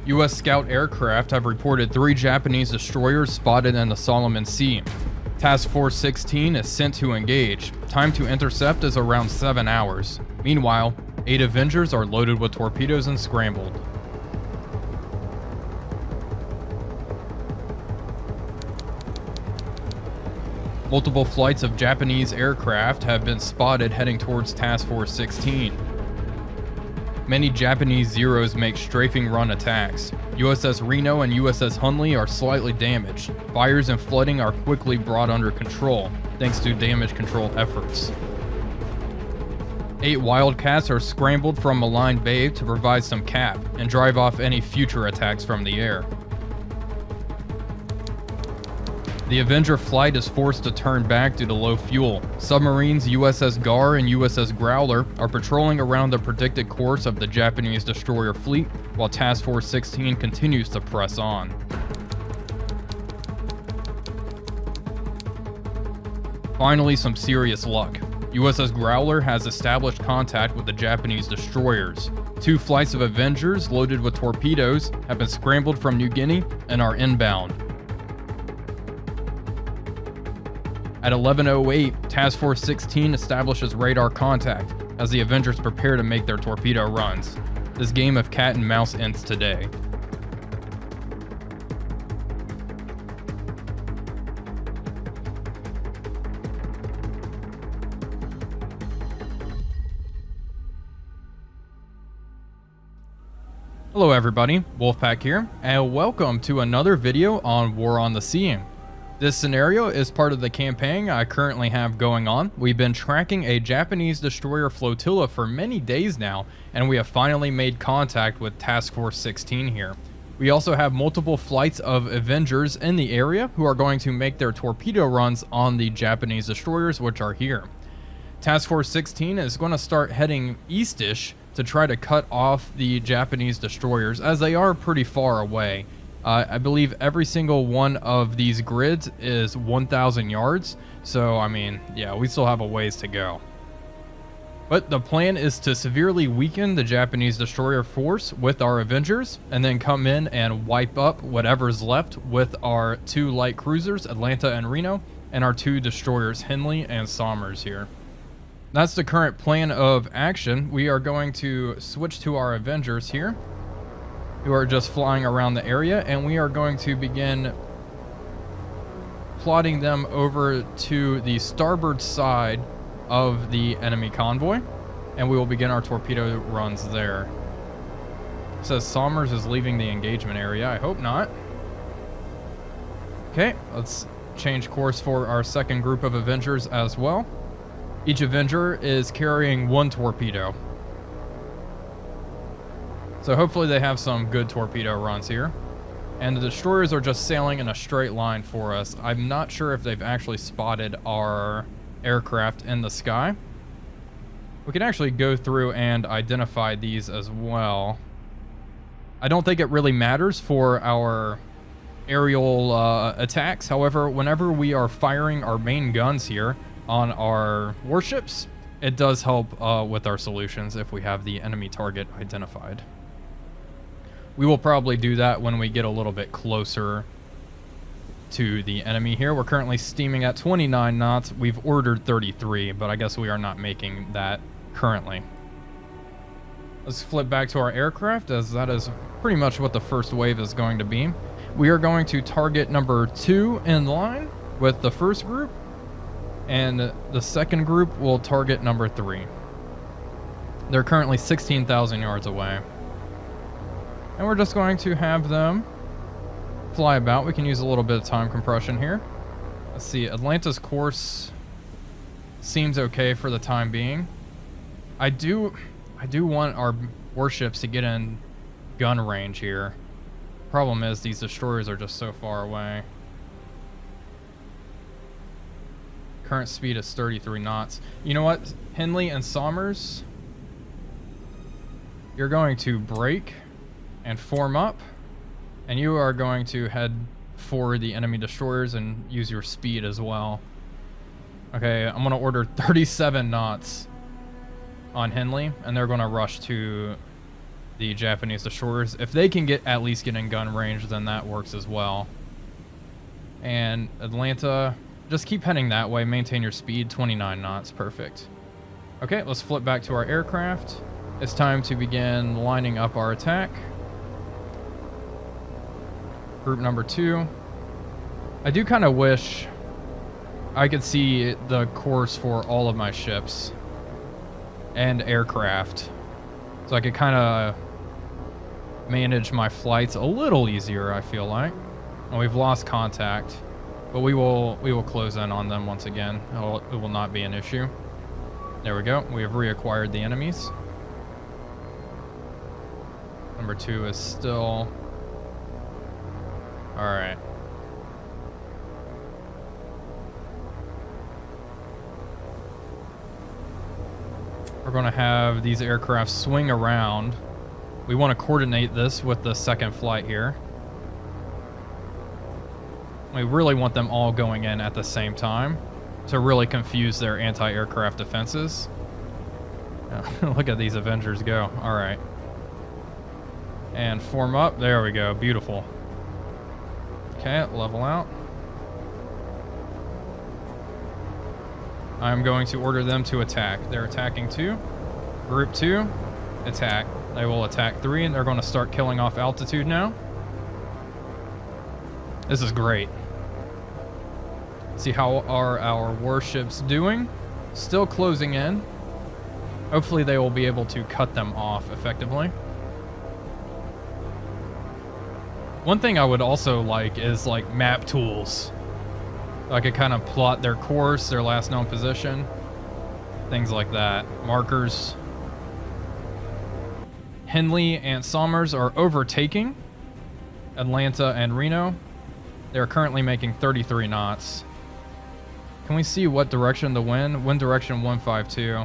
U.S. scout aircraft have reported 3 Japanese destroyers spotted in the Solomon Sea. Task Force 16 is sent to engage. Time to intercept is around 7 hours. Meanwhile, 8 Avengers are loaded with torpedoes and scrambled. Multiple flights of Japanese aircraft have been spotted heading towards Task Force 16. Many Japanese Zeros make strafing run attacks. USS Reno and USS Hunley are slightly damaged. Fires and flooding are quickly brought under control, thanks to damage control efforts. 8 Wildcats are scrambled from Malign Bay to provide some cap and drive off any future attacks from the air. The Avenger flight is forced to turn back due to low fuel. Submarines USS Gar and USS Growler are patrolling around the predicted course of the Japanese destroyer fleet, while Task Force 16 continues to press on. Finally, some serious luck. USS Growler has established contact with the Japanese destroyers. 2 flights of Avengers loaded with torpedoes have been scrambled from New Guinea and are inbound. At 11:08, Task Force 16 establishes radar contact as the Avengers prepare to make their torpedo runs. This game of cat and mouse ends today. Hello everybody, Wolfpack here, and welcome to another video on War on the Sea. This scenario is part of the campaign I currently have going on. We've been tracking a Japanese destroyer flotilla for many days now, and we have finally made contact with Task Force 16 here. We also have multiple flights of Avengers in the area who are going to make their torpedo runs on the Japanese destroyers, which are here. Task Force 16 is going to start heading eastish to try to cut off the Japanese destroyers, as they are pretty far away. I believe every single one of these grids is 1,000 yards, so I mean, yeah, we still have a ways to go. But the plan is to severely weaken the Japanese destroyer force with our Avengers, and then come in and wipe up whatever's left with our 2 light cruisers, Atlanta and Reno, and our 2 destroyers, Henley and Somers here. That's the current plan of action. We are going to switch to our Avengers here, who are just flying around the area, and we are going to begin plotting them over to the starboard side of the enemy convoy, and we will begin our torpedo runs there. It says Somers is leaving the engagement area. I hope not. Okay, let's change course for our second group of Avengers as well. Each Avenger is carrying 1 torpedo. So hopefully they have some good torpedo runs here. And the destroyers are just sailing in a straight line for us. I'm not sure if they've actually spotted our aircraft in the sky. We can actually go through and identify these as well. I don't think it really matters for our aerial attacks. However, whenever we are firing our main guns here on our warships, it does help with our solutions if we have the enemy target identified. We will probably do that when we get a little bit closer to the enemy here. We're currently steaming at 29 knots. We've ordered 33, but I guess we are not making that currently. Let's flip back to our aircraft, as that is pretty much what the first wave is going to be. We are going to target number 2 in line with the first group, and the second group will target number 3. They're currently 16,000 yards away. And we're just going to have them fly about. We can use a little bit of time compression here. Let's see, Atlanta's course seems okay for the time being. I do want our warships to get in gun range here. Problem is, these destroyers are just so far away. Current speed is 33 knots. You know what, Henley and Somers, you're going to brake and form up, and you are going to head for the enemy destroyers and use your speed as well. Okay, I'm going to order 37 knots on Henley, and they're going to rush to the Japanese destroyers. If they can at least get in gun range, then that works as well. And Atlanta, just keep heading that way. Maintain your speed, 29 knots. Perfect. Okay, let's flip back to our aircraft. It's time to begin lining up our attack. Group number 2. I do kind of wish I could see the course for all of my ships and aircraft, so I could kind of manage my flights a little easier, I feel like. And we've lost contact, but we will close in on them once again. It will not be an issue. There we go. We have reacquired the enemies. Number 2 is still... Alright. We're going to have these aircraft swing around. We want to coordinate this with the second flight here. We really want them all going in at the same time to really confuse their anti-aircraft defenses. Look at these Avengers go. All right. And form up. There we go. Beautiful. Okay, level out. I'm going to order them to attack. They're attacking 2. Group 2, attack. They will attack 3, and they're going to start killing off altitude now. This is great. See how are our warships doing? Still closing in. Hopefully they will be able to cut them off effectively. One thing I would also like is like map tools. I could kind of plot their course, their last known position, things like that. Markers. Henley and Somers are overtaking Atlanta and Reno. They're currently making 33 knots. Can we see what direction the wind? Wind direction 152.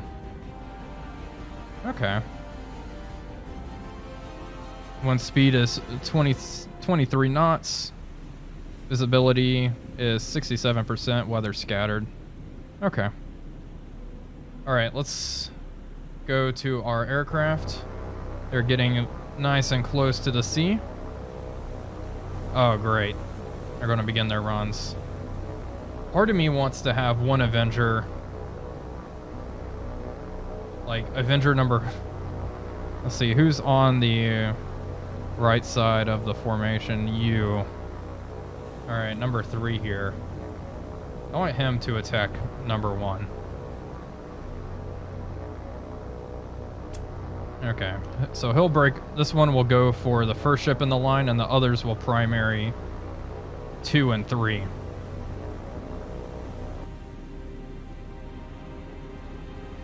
Okay. Wind speed is 23 knots. Visibility is 67%, weather scattered. Okay. Alright, let's go to our aircraft. They're getting nice and close to the sea. Oh, great. They're going to begin their runs. Part of me wants to have one Avenger. Like, Avenger number... Let's see, who's on the right side of the formation? You. Alright, number 3 here. I want him to attack number 1. Okay, so he'll break... This one will go for the first ship in the line, and the others will primary 2 and 3.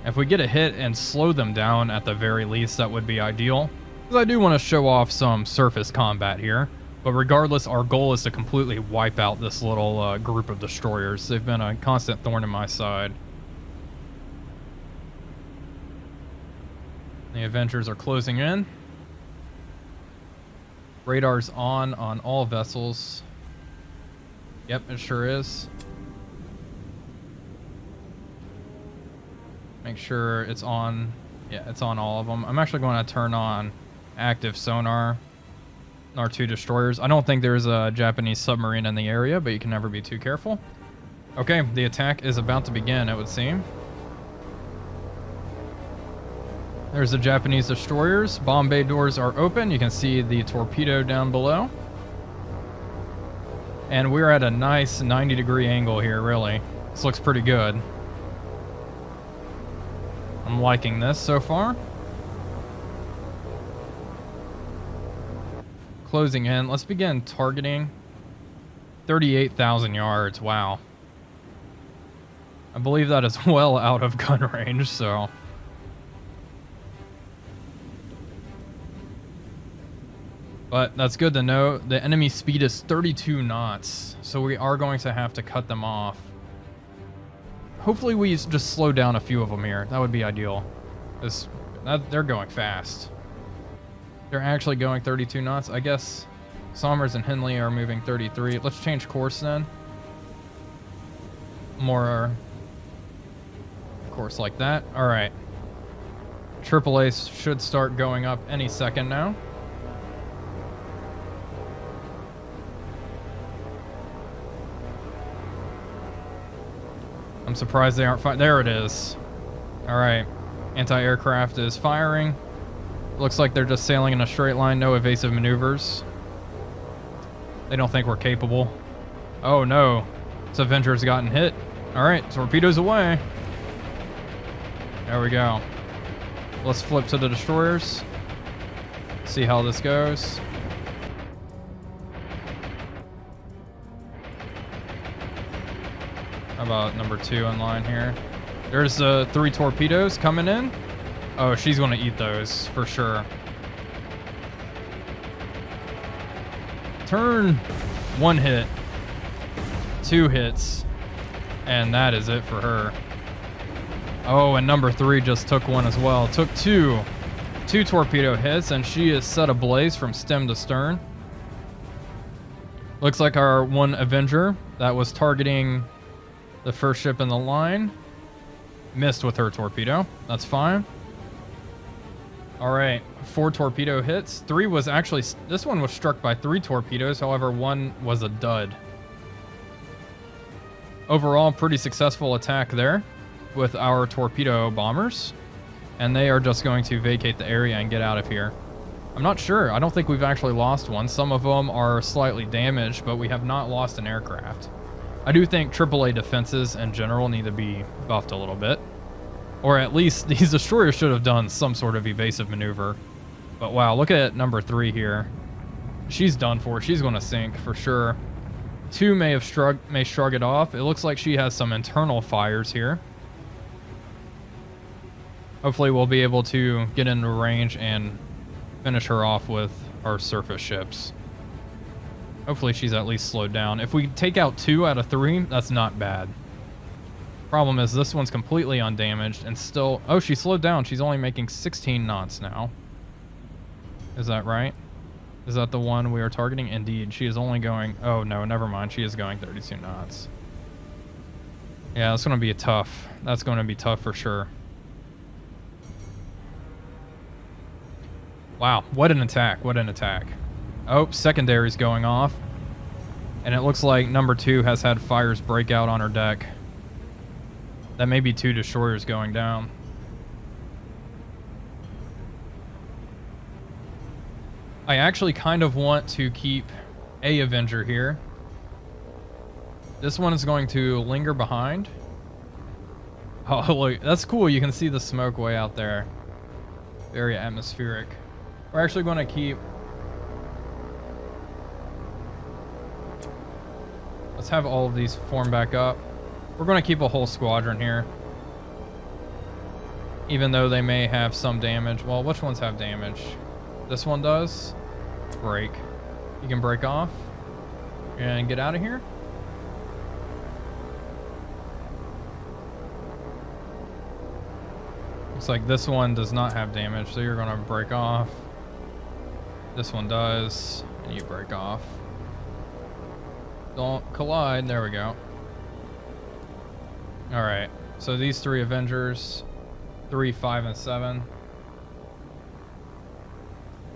If we get a hit and slow them down at the very least, that would be ideal. Because I do want to show off some surface combat here. But regardless, our goal is to completely wipe out this little group of destroyers. They've been a constant thorn in my side. The Avengers are closing in. Radar's on all vessels. Yep, it sure is. Make sure it's on. Yeah, it's on all of them. I'm actually going to turn on active sonar. Our 2 destroyers. I don't think there's a Japanese submarine in the area, but you can never be too careful. Okay, the attack is about to begin, it would seem. There's the Japanese destroyers. Bomb bay doors are open. You can see the torpedo down below. And we're at a nice 90-degree angle here, really. This looks pretty good. I'm liking this so far. Closing in. Let's begin targeting. 38,000 yards. Wow. I believe that is well out of gun range, so... But that's good to know. The enemy speed is 32 knots, so we are going to have to cut them off. Hopefully we just slow down a few of them here. That would be ideal. They're going fast. They're actually going 32 knots. I guess Somers and Henley are moving 33. Let's change course then. More course like that. All right. AAA should start going up any second now. I'm surprised they aren't firing. There it is. All right. Anti-aircraft is firing. Looks like they're just sailing in a straight line. No evasive maneuvers. They don't think we're capable. Oh, no. This Avenger's gotten hit. All right. Torpedoes away. There we go. Let's flip to the destroyers. See how this goes. How about number 2 in line here? There's 3 torpedoes coming in. Oh, she's going to eat those for sure. Turn. 1 hit. 2 hits. And that is it for her. Oh, and number 3 just took one as well. Took 2 torpedo hits, and she is set ablaze from stem to stern. Looks like our one Avenger that was targeting the first ship in the line missed with her torpedo. That's fine. All right, 4 torpedo hits. 3 was actually, this one was struck by 3 torpedoes. However, 1 was a dud. Overall, pretty successful attack there with our torpedo bombers. And they are just going to vacate the area and get out of here. I'm not sure. I don't think we've actually lost one. Some of them are slightly damaged, but we have not lost an aircraft. I do think AAA defenses in general need to be buffed a little bit. Or at least these destroyers should have done some sort of evasive maneuver. But wow, look at number 3 here. She's done for. She's going to sink for sure. 2 may shrug it off. It looks like she has some internal fires here. Hopefully we'll be able to get into range and finish her off with our surface ships. Hopefully she's at least slowed down. If we take out 2 out of 3, that's not bad. Problem is this one's completely undamaged and still... Oh, she slowed down. She's only making 16 knots now. Is that right? Is that the one we are targeting? Indeed. She is only going... Oh, no, never mind. She is going 32 knots. Yeah, that's going to be tough. That's going to be tough for sure. Wow, what an attack. What an attack. Oh, secondary's going off. And it looks like number 2 has had fires break out on her deck. That may be 2 destroyers going down. I actually kind of want to keep a Avenger here. This one is going to linger behind. Oh, look, that's cool. You can see the smoke way out there. Very atmospheric. We're actually going to keep... Let's have all of these form back up. We're going to keep a whole squadron here. Even though they may have some damage. Well, which ones have damage? This one does. Break. You can break off and get out of here. Looks like this one does not have damage, so you're going to break off. This one does, and you break off. Don't collide. There we go. All right. So these 3 Avengers, 3, 5, and 7,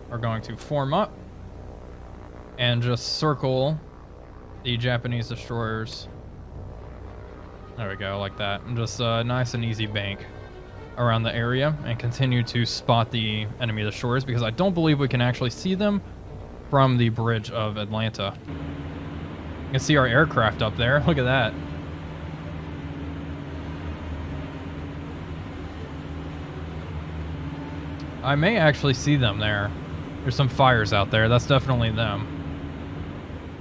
are going to form up and just circle the Japanese destroyers. There we go, like that. And just nice and easy bank around the area and continue to spot the enemy destroyers because I don't believe we can actually see them from the bridge of Atlanta. You can see our aircraft up there. Look at that. I may actually see them there. There's some fires out there. That's definitely them.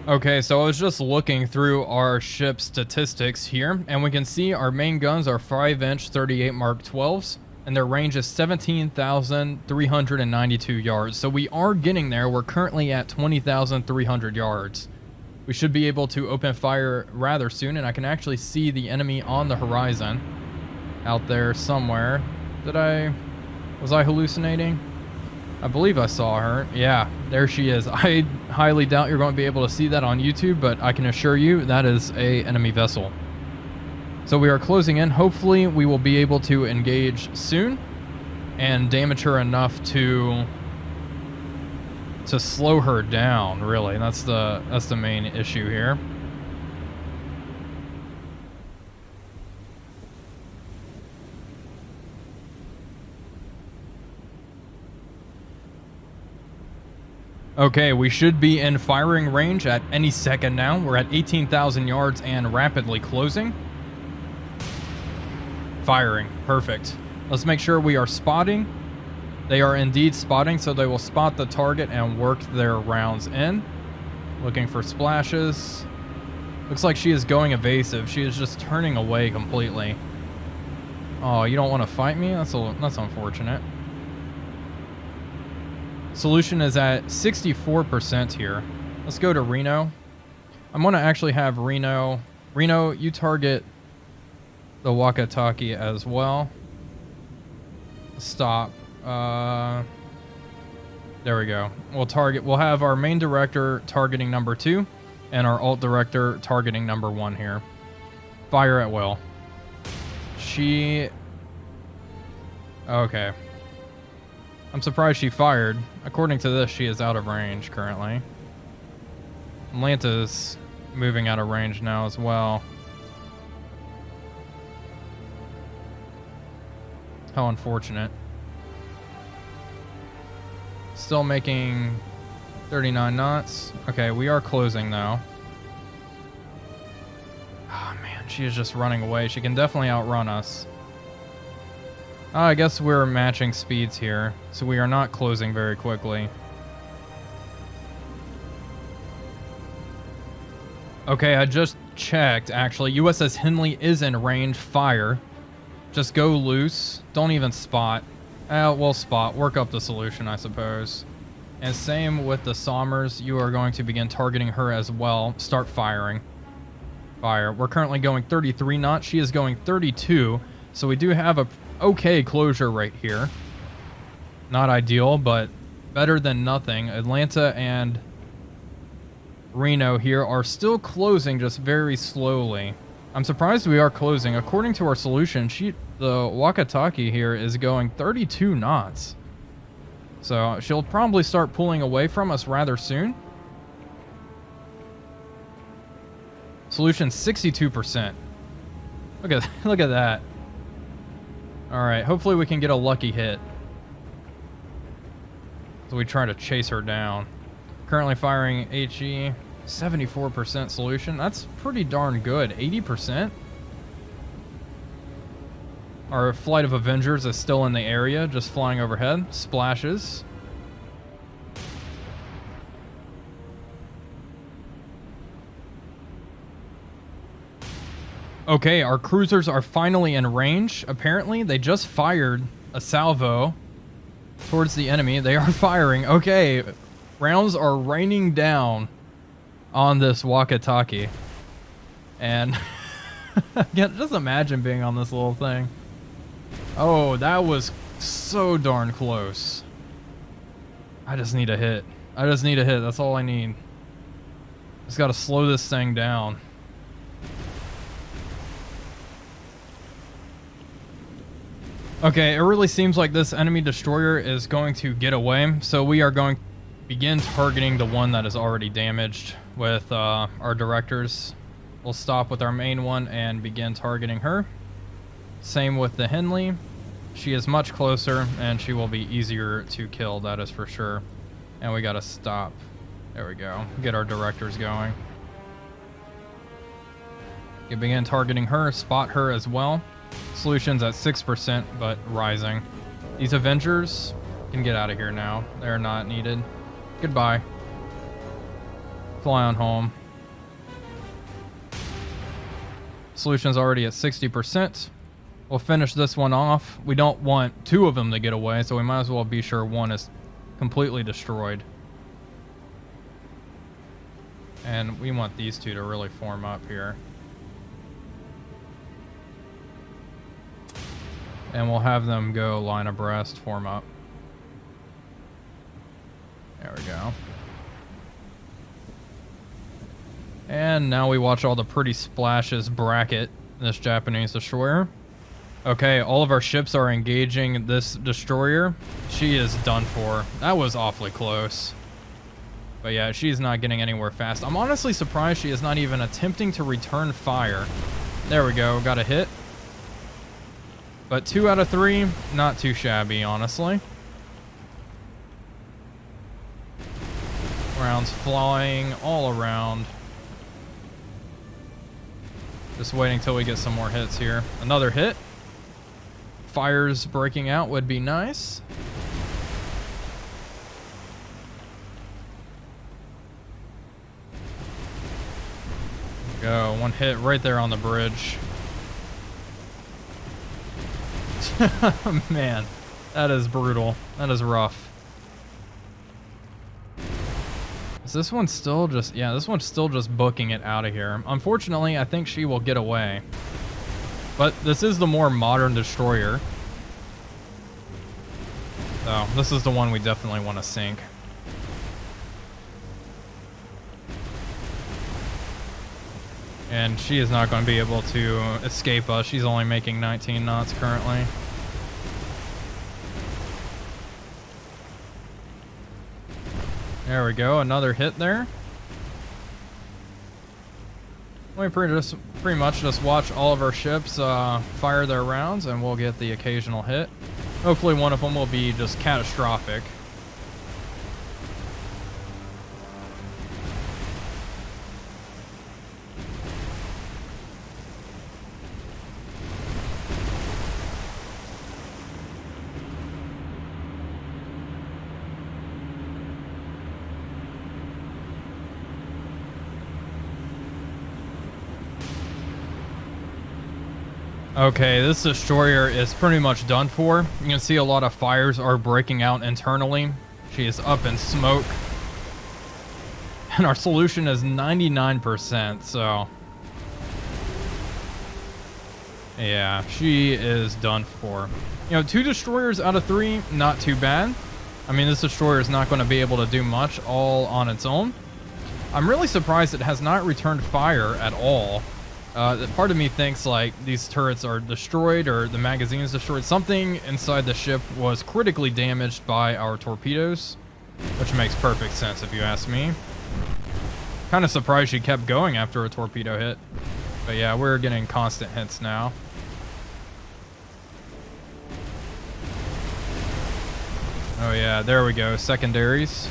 Okay, so I was just looking through our ship statistics here, and we can see our main guns are 5-inch 38 Mark 12s, and their range is 17,392 yards. So we are getting there. We're currently at 20,300 yards. We should be able to open fire rather soon, and I can actually see the enemy on the horizon out there somewhere. Was I hallucinating? I believe I saw her. Yeah, there she is. I highly doubt you're going to be able to see that on YouTube, but I can assure you that is a enemy vessel. So we are closing in. Hopefully we will be able to engage soon. and damage her enough to slow her down, really. That's the main issue here. Okay, we should be in firing range at any second now. We're at 18,000 yards and rapidly closing. Firing. Perfect. Let's make sure we are spotting. They are indeed spotting, so they will spot the target and work their rounds in. Looking for splashes. Looks like she is going evasive. She is just turning away completely. Oh, you don't want to fight me? That's unfortunate. Solution is at 64% here. Let's go to Reno. I'm going to actually have Reno. Reno, you target the Wakataki as well. Stop. There we go. We'll have our main director targeting number 2 and our alt director targeting number 1 here. Fire at will. Okay. I'm surprised she fired. According to this, she is out of range currently. Atlanta's moving out of range now as well. How unfortunate. Still making 39 knots. Okay, we are closing now. Oh man, she is just running away. She can definitely outrun us. I guess we're matching speeds here, so we are not closing very quickly. Okay, I just checked, actually. USS Henley is in range. Fire. Just go loose. Don't even spot. We'll spot. Work up the solution, I suppose. And same with the Sommers. You are going to begin targeting her as well. Start firing. Fire. We're currently going 33 knots. She is going 32. So we do have a okay closure right here. Not ideal, but better than nothing. Atlanta and Reno here are still closing, just very slowly. I'm surprised we are closing. According to our solution, the Wakataki here is going 32 knots. So she'll probably start pulling away from us rather soon. Solution 62%. Look at that. Alright, hopefully we can get a lucky hit. So we try to chase her down. Currently firing HE. 74% solution. That's pretty darn good. 80%. Our flight of Avengers is still in the area, just flying overhead. Splashes. Okay, our cruisers are finally in range. Apparently, they just fired a salvo towards the enemy. They are firing. Okay, rounds are raining down on this Wakataki. And just imagine being on this little thing. Oh, that was so darn close. I just need a hit. That's all I need. Just got to slow this thing down. Okay, it really seems like this enemy destroyer is going to get away, so we are going to begin targeting the one that is already damaged with our directors. We'll stop with our main one and begin targeting her. Same with the Henley. She is much closer, and she will be easier to kill, that is for sure. And we gotta stop. There we go. Get our directors going. You begin targeting her, spot her as well. Solution's at 6%, but rising. These Avengers can get out of here now. They're not needed. Goodbye. Fly on home. Solution's already at 60%. We'll finish this one off. We don't want two of them to get away, so we might as well be sure one is completely destroyed. And we want these two to really form up here. And we'll have them go line abreast, form up. There we go. And now we watch all the pretty splashes bracket this Japanese destroyer. Okay, all of our ships are engaging this destroyer. She is done for. That was awfully close. But yeah, she's not getting anywhere fast. I'm honestly surprised she is not even attempting to return fire. There we go, got a hit. But 2 out of 3, not too shabby, honestly. Rounds flying all around. Just waiting till we get some more hits here. Another hit. Fires breaking out would be nice. Go, one hit right there on the bridge. Man, that is brutal. That is rough. Is this one still just... Yeah, this one's still just booking it out of here. Unfortunately, I think she will get away. But this is the more modern destroyer. So, this is the one we definitely want to sink. And she is not going to be able to escape us. She's only making 19 knots currently. There we go, another hit there. We pretty much just watch all of our ships fire their rounds, and we'll get the occasional hit. Hopefully one of them will be just catastrophic. Okay, this destroyer is pretty much done for. You can see a lot of fires are breaking out internally. She is up in smoke. And our solution is 99%, so... yeah, she is done for. You know, 2 destroyers out of 3, not too bad. I mean, this destroyer is not going to be able to do much all on its own. I'm really surprised it has not returned fire at all. Part of me thinks like these turrets are destroyed or the magazine is destroyed. Something inside the ship was critically damaged by our torpedoes, which makes perfect sense if you ask me. Kind of surprised she kept going after a torpedo hit. But yeah, we're getting constant hits now. Oh yeah, there we go. Secondaries.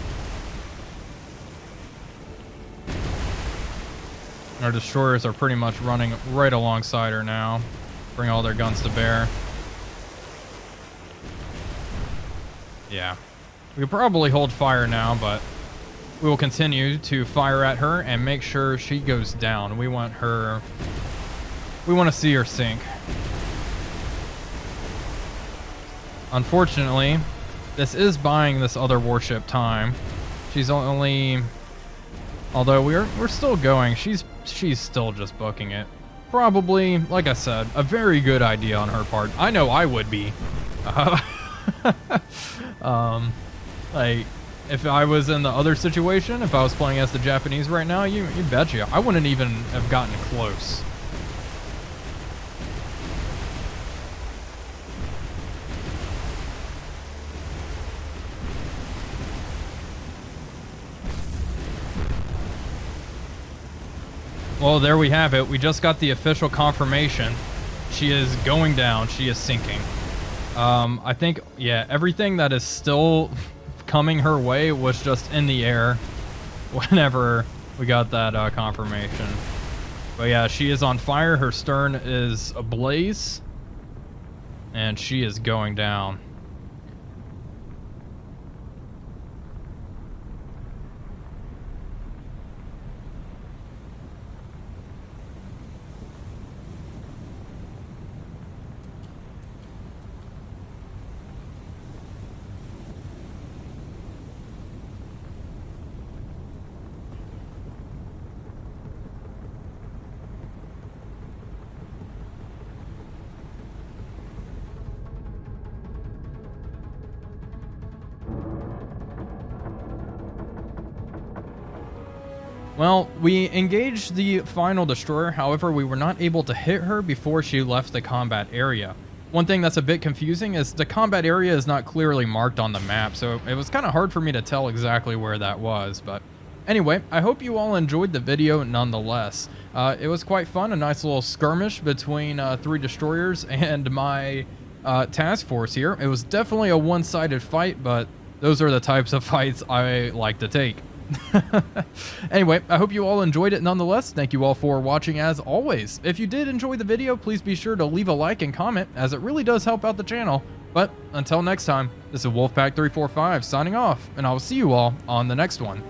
Our destroyers are pretty much running right alongside her now. Bring all their guns to bear. Yeah. We could probably hold fire now, but we will continue to fire at her and make sure she goes down. We want her... we want to see her sink. Unfortunately, this is buying this other warship time. She's only... although we're still going. She's still just booking it. Probably, like I said, a very good idea on her part. I know I would be. Like, if I was in the other situation, if I was playing as the Japanese right now, you betcha, I wouldn't even have gotten close. Well, there we have it. We just got the official confirmation. She is going down. She is sinking. I think, yeah, everything that is still coming her way was just in the air whenever we got that confirmation. But yeah, she is on fire. Her stern is ablaze. And she is going down. Well, we engaged the final destroyer, however, we were not able to hit her before she left the combat area. One thing that's a bit confusing is the combat area is not clearly marked on the map, so it was kind of hard for me to tell exactly where that was. But anyway, I hope you all enjoyed the video nonetheless. It was quite fun, a nice little skirmish between 3 destroyers and my task force here. It was definitely a one-sided fight, but those are the types of fights I like to take. Anyway, I hope you all enjoyed it nonetheless. Thank you all for watching as always. If you did enjoy the video, please be sure to leave a like and comment, as it really does help out the channel. But until next time, this is Wolfpack345 signing off, and I will see you all on the next one.